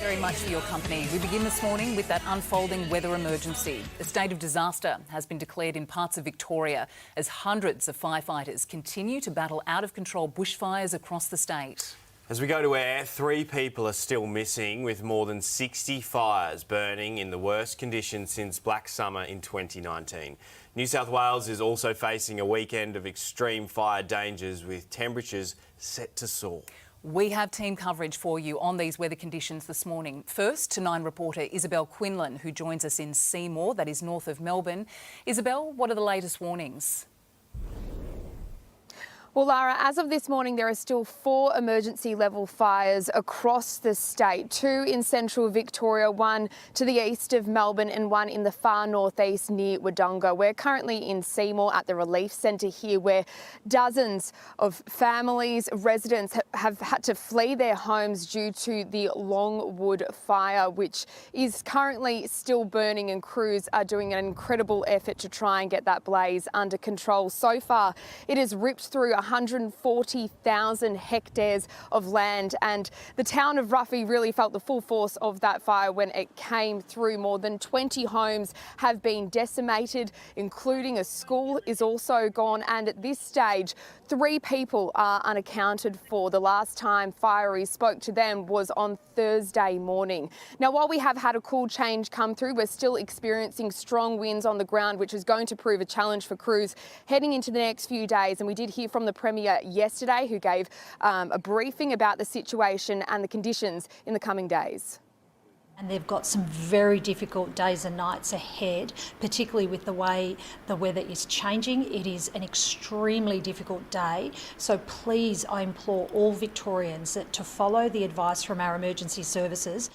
Very much for your company. We begin this morning with that unfolding weather emergency. A state of disaster has been declared in parts of Victoria as hundreds of firefighters continue to battle out-of-control bushfires across the state. As we go to air, 3 people are still missing, with more than 60 fires burning in the worst conditions since Black Summer in 2019. New South Wales is also facing a weekend of extreme fire dangers, with temperatures set to soar. We have team coverage for you on these weather conditions this morning. First, to 9 reporter Isabel Quinlan, who joins us in Seymour, that is north of Melbourne. Isabel, what are the latest warnings? Well, Lara, as of this morning, there are still 4 emergency level fires across the state. 2 in central Victoria, 1 to the east of Melbourne and 1 in the far northeast near Wodonga. We're currently in Seymour at the relief centre here, where dozens of families, residents have had to flee their homes due to the Longwood fire, which is currently still burning, and crews are doing an incredible effort to try and get that blaze under control. So far, it has ripped through 140,000 hectares of land, and the town of Ruffy really felt the full force of that fire when it came through. More than 20 homes have been decimated, including a school is also gone, and at this stage 3 people are unaccounted for. The last time fireys spoke to them was on Thursday morning. Now, while we have had a cool change come through, we're still experiencing strong winds on the ground, which is going to prove a challenge for crews heading into the next few days. And we did hear from the Premier yesterday, who gave a briefing about the situation and the conditions in the coming days. And they've got some very difficult days and nights ahead, particularly with the way the weather is changing. It is an extremely difficult day. So please, I implore all Victorians to follow the advice from our emergency services.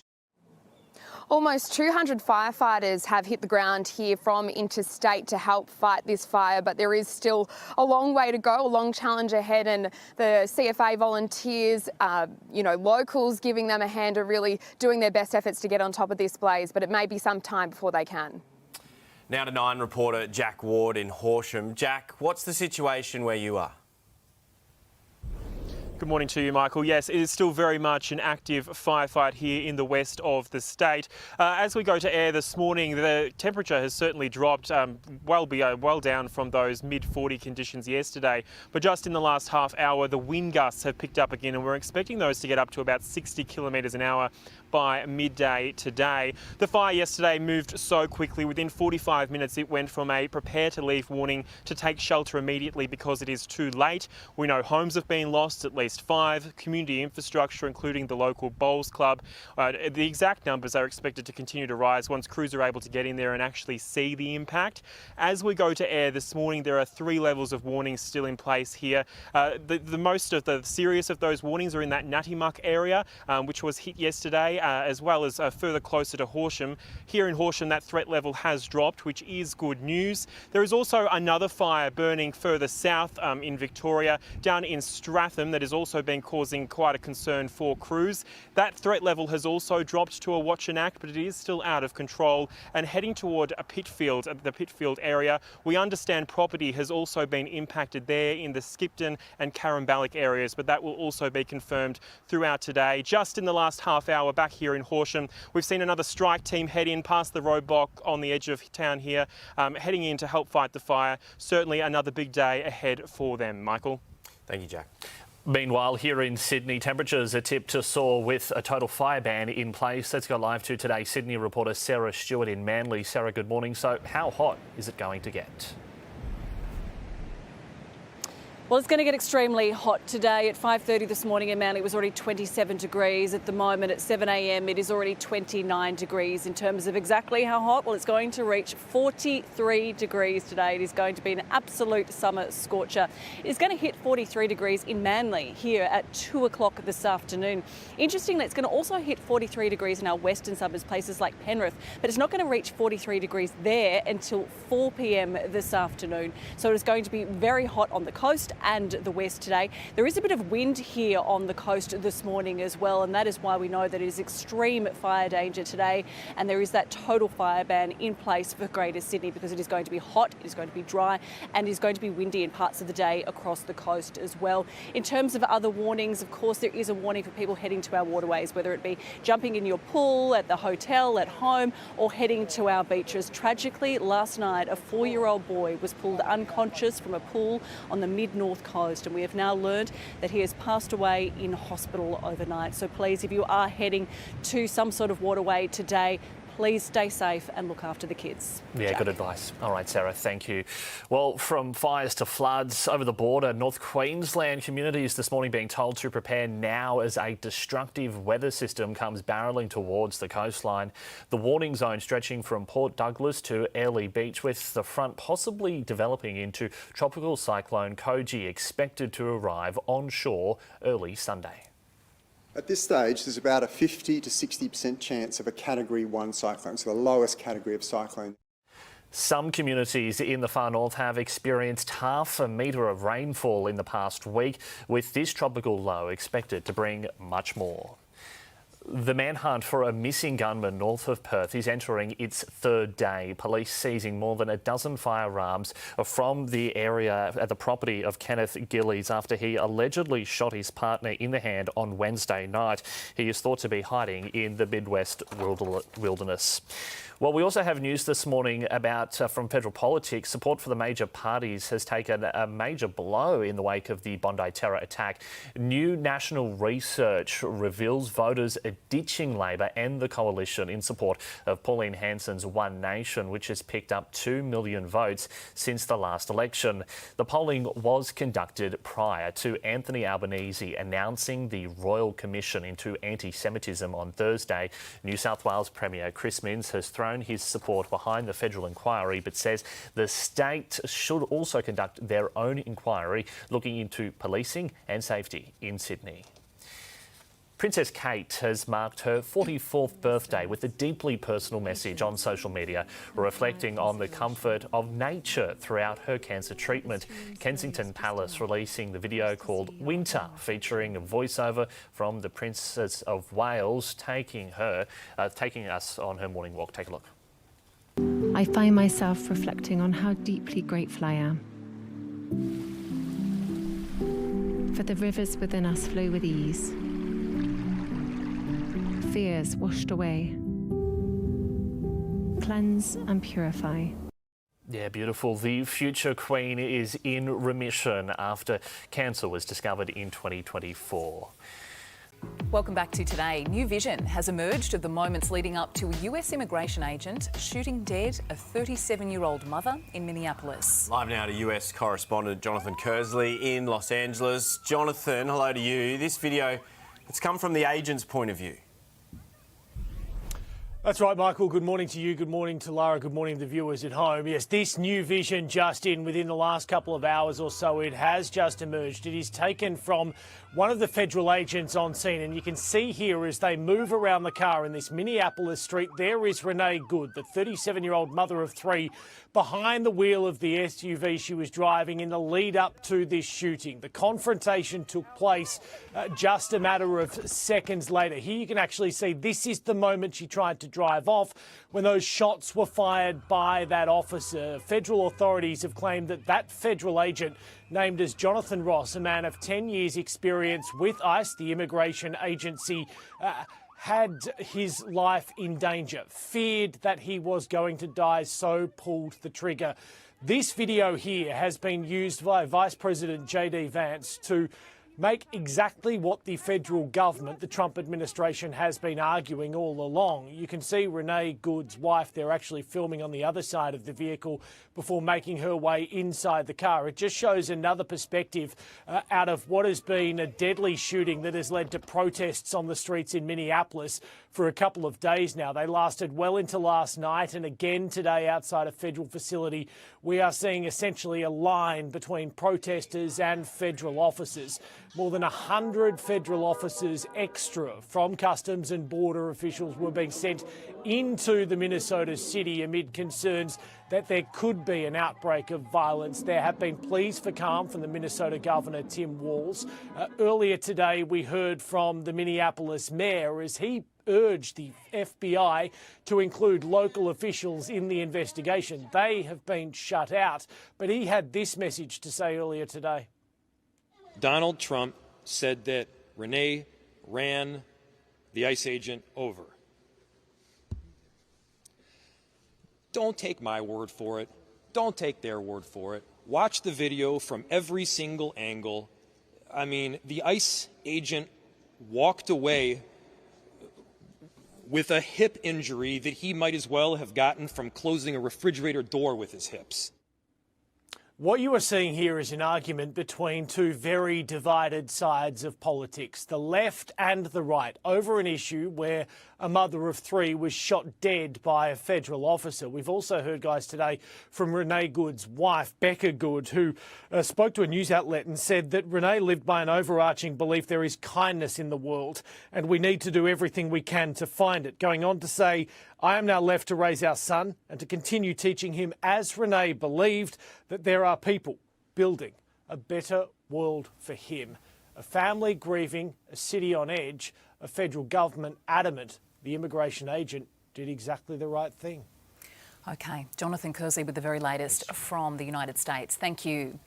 Almost 200 firefighters have hit the ground here from interstate to help fight this fire, but there is still a long way to go, a long challenge ahead, and the CFA volunteers, locals giving them a hand, are really doing their best efforts to get on top of this blaze, but it may be some time before they can. Now to 9 reporter Jack Ward in Horsham. Jack, what's the situation where you are? Good morning to you, Michael. Yes, it is still very much an active firefight here in the west of the state. As we go to air this morning, the temperature has certainly dropped well down from those mid-40 conditions yesterday. But just in the last half hour, the wind gusts have picked up again, and we're expecting those to get up to about 60 kilometres an hour by midday today. The fire yesterday moved so quickly. Within 45 minutes, it went from a prepare to leave warning to take shelter immediately because it is too late. We know homes have been lost, at least 5, community infrastructure, including the local bowls club. The exact numbers are expected to continue to rise once crews are able to get in there and actually see the impact. As we go to air this morning, there are 3 levels of warning still in place here. The most of the serious of those warnings are in that Nuttymuck area, which was hit yesterday, as well as further closer to Horsham. Here in Horsham, that threat level has dropped, which is good news. There is also another fire burning further south in Victoria, down in Stratham, that has also been causing quite a concern for crews. That threat level has also dropped to a watch and act, but it is still out of control and heading toward a Pitfield, the Pitfield area. We understand property has also been impacted there in the Skipton and Caramballick areas, but that will also be confirmed throughout today. Just in the last half hour back here in Horsham, we've seen another strike team head in past the roadblock on the edge of town here, heading in to help fight the fire. Certainly another big day ahead for them. Michael. Thank you, Jack. Meanwhile, here in Sydney, temperatures are tipped to soar with a total fire ban in place. Let's go live to today's Sydney reporter Sarah Stewart in Manly. Sarah, good morning. So how hot is it going to get? Well, it's going to get extremely hot today. At 5:30 this morning in Manly, it was already 27 degrees. At the moment, at 7 a.m, it is already 29 degrees. In terms of exactly how hot, well, it's going to reach 43 degrees today. It is going to be an absolute summer scorcher. It's going to hit 43 degrees in Manly here at 2 o'clock this afternoon. Interestingly, it's going to also hit 43 degrees in our western suburbs, places like Penrith, but it's not going to reach 43 degrees there until 4 p.m. this afternoon. So it is going to be very hot on the coast and the west today. There is a bit of wind here on the coast this morning as well, and that is why we know that it is extreme fire danger today, and there is that total fire ban in place for Greater Sydney because it is going to be hot, it is going to be dry, and it is going to be windy in parts of the day across the coast as well. In terms of other warnings, of course, there is a warning for people heading to our waterways, whether it be jumping in your pool, at the hotel, at home, or heading to our beaches. Tragically, last night, a 4-year-old boy was pulled unconscious from a pool on the mid-north coast, and we have now learned that he has passed away in hospital overnight. So please, if you are heading to some sort of waterway today, please stay safe and look after the kids. Yeah, Jack. Good advice. All right, Sarah, thank you. Well, from fires to floods over the border, North Queensland communities this morning being told to prepare now as a destructive weather system comes barrelling towards the coastline. The warning zone stretching from Port Douglas to Airlie Beach, with the front possibly developing into tropical cyclone Koji, expected to arrive onshore early Sunday. At this stage, there's about a 50 to 60% chance of a Category 1 cyclone, so the lowest category of cyclone. Some communities in the far north have experienced half a metre of rainfall in the past week, with this tropical low expected to bring much more. The manhunt for a missing gunman north of Perth is entering its third day. Police seizing more than a dozen firearms from the area at the property of Kenneth Gillies after he allegedly shot his partner in the hand on Wednesday night. He is thought to be hiding in the Midwest wilderness. Well, we also have news this morning about from federal politics. Support for the major parties has taken a major blow in the wake of the Bondi terror attack. New national research reveals voters are ditching Labor and the coalition in support of Pauline Hanson's One Nation, which has picked up 2 million votes since the last election. The polling was conducted prior to Anthony Albanese announcing the Royal Commission into Anti-Semitism on Thursday. New South Wales Premier Chris Minns has thrown his support behind the federal inquiry, but says the state should also conduct their own inquiry looking into policing and safety in Sydney. Princess Kate has marked her 44th birthday with a deeply personal message on social media, reflecting on the comfort of nature throughout her cancer treatment. Kensington Palace releasing the video called Winter, featuring a voiceover from the Princess of Wales taking us on her morning walk. Take a look. I find myself reflecting on how deeply grateful I am. For the rivers within us flow with ease. Fears washed away. Cleanse and purify. Yeah, beautiful. The future Queen is in remission after cancer was discovered in 2024. Welcome back to Today. New vision has emerged of the moments leading up to a US immigration agent shooting dead a 37-year-old mother in Minneapolis. Live now to US correspondent Jonathan Kersley in Los Angeles. Jonathan, hello to you. This video, it's come from the agent's point of view. That's right, Michael. Good morning to you. Good morning to Lara. Good morning to the viewers at home. Yes, this new vision just within the last couple of hours or so, it has just emerged. It is taken from one of the federal agents on scene, and you can see here as they move around the car in this Minneapolis street, there is Renee Good, the 37-year-old mother of three, behind the wheel of the SUV she was driving in the lead up to this shooting. The confrontation took place just a matter of seconds later. Here you can actually see this is the moment she tried to drive off when those shots were fired by that officer. Federal authorities have claimed that that federal agent, named as Jonathan Ross, a man of 10 years experience with ICE, the immigration agency, had his life in danger, feared that he was going to die, so pulled the trigger. This video here has been used by Vice President J.D. Vance to make exactly what the federal government, the Trump administration, has been arguing all along. You can see Renee Good's wife there actually filming on the other side of the vehicle before making her way inside the car. It just shows another perspective out of what has been a deadly shooting that has led to protests on the streets in Minneapolis for a couple of days now. They lasted well into last night, and again today outside a federal facility, we are seeing essentially a line between protesters and federal officers. More than 100 federal officers extra from Customs and Border officials were being sent into the Minnesota city amid concerns that there could be an outbreak of violence. There have been pleas for calm from the Minnesota Governor, Tim Walz. Earlier today, we heard from the Minneapolis mayor as he urged the FBI to include local officials in the investigation. They have been shut out, but he had this message to say earlier today. Donald Trump said that Renee ran the ICE agent over. Don't take my word for it. Don't take their word for it. Watch the video from every single angle. I mean, the ICE agent walked away with a hip injury that he might as well have gotten from closing a refrigerator door with his hips. What you are seeing here is an argument between two very divided sides of politics, the left and the right, over an issue where a mother of three was shot dead by a federal officer. We've also heard, guys, today from Renee Good's wife, Becca Good, who spoke to a news outlet and said that Renee lived by an overarching belief there is kindness in the world and we need to do everything we can to find it. Going on to say, I am now left to raise our son and to continue teaching him, as Renee believed, that there are people building a better world for him. A family grieving, a city on edge, a federal government adamant the immigration agent did exactly the right thing. OK, Jonathan Kersey with the very latest from the United States. Thank you.